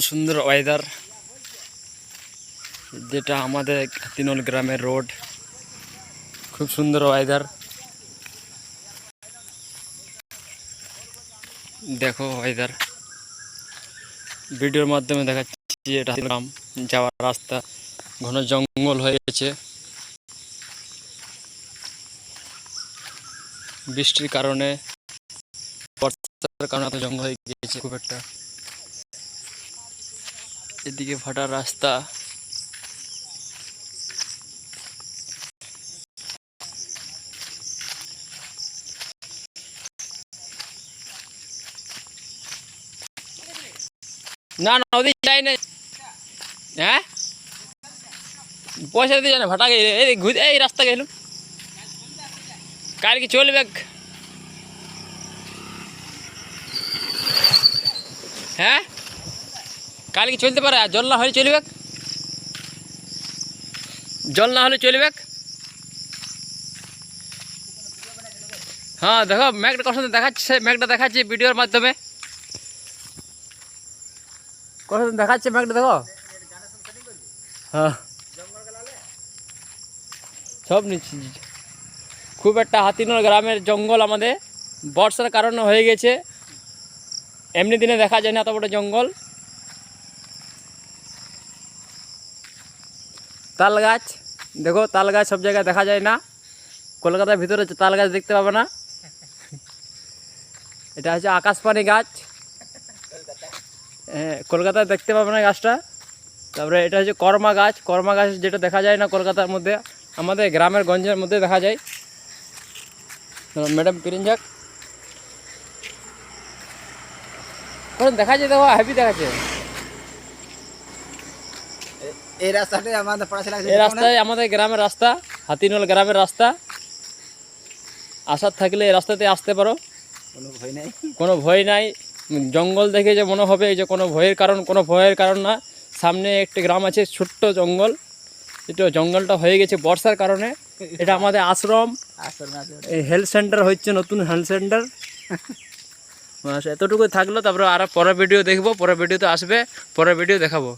সুন্দর ওয়েদার, যেটা আমাদের তিনল গ্রামের রোড। খুব সুন্দর ওয়েদার, দেখো ওয়েদার। ভিডিওর মাধ্যমে দেখাচ্ছি এটা গ্রাম যাওয়ার রাস্তা, ঘন জঙ্গল হয়ে গেছে বৃষ্টির কারণে, বর্ষার কারণে এত জঙ্গল হয়ে গিয়েছে খুব একটা। এদিকে ফাটা রাস্তা, না না ওদিক যাই না। হ্যাঁ পয়সা দিতে যায় না, ভাটা গেলে এই রাস্তা গেলাম কার কি চলবে। হ্যাঁ কাল কি চলতে পারে, আর জল না হলে চলবে, জল না হলে চলবে। হ্যাঁ দেখো ম্যাগটা কত সুন্দর দেখাচ্ছে, ম্যাগটা দেখাচ্ছে ভিডিওর মাধ্যমে, কত সুন্দর দেখাচ্ছে ম্যাগটা দেখো। হ্যাঁ সব নিচ্ছি। খুব একটা হাতিনোর গ্রামের জঙ্গল আমাদের বর্ষার কারণে হয়ে গেছে, এমনি দিনে দেখা যায় না এত বড় জঙ্গল। তাল গাছ দেখো, তাল গাছ সব জায়গায় দেখা যায় না, কলকাতার ভিতরে তাল গাছ দেখতে পাবে না। এটা হচ্ছে আকাশপানি গাছ, হ্যাঁ কলকাতায় দেখতে পাবে না গাছটা। তারপরে এটা হচ্ছে কর্মা গাছ, কর্মা গাছ যেটা দেখা যায় না কলকাতার মধ্যে, আমাদের গ্রামের গঞ্জের মধ্যে দেখা যায়। ম্যাডাম পিরিঞ্জাক দেখা যায়, দেখো হেভি দেখাচ্ছে। এই রাস্তাটাই আমাদের পড়াশোনা, এই রাস্তায় আমাদের গ্রামের রাস্তা, হাতিনোল গ্রামের রাস্তা। আসার থাকলে এই রাস্তাতে আসতে পারো, কোনো ভয় নেই, কোনো ভয় নাই। জঙ্গল দেখে যে মনে হবে যে কোনো ভয়ের কারণ, কোনো ভয়ের কারণ না। সামনে একটি গ্রাম আছে, ছোট্ট জঙ্গল, এটা জঙ্গলটা হয়ে গেছে বর্ষার কারণে। এটা আমাদের আশ্রম, এই হেলথ সেন্টার হচ্ছে, নতুন হেলথ সেন্টার। এতটুকু থাকলো, তারপরে আর পরের ভিডিও দেখবো, পরের ভিডিওতে আসবে, পরের ভিডিও দেখাবো।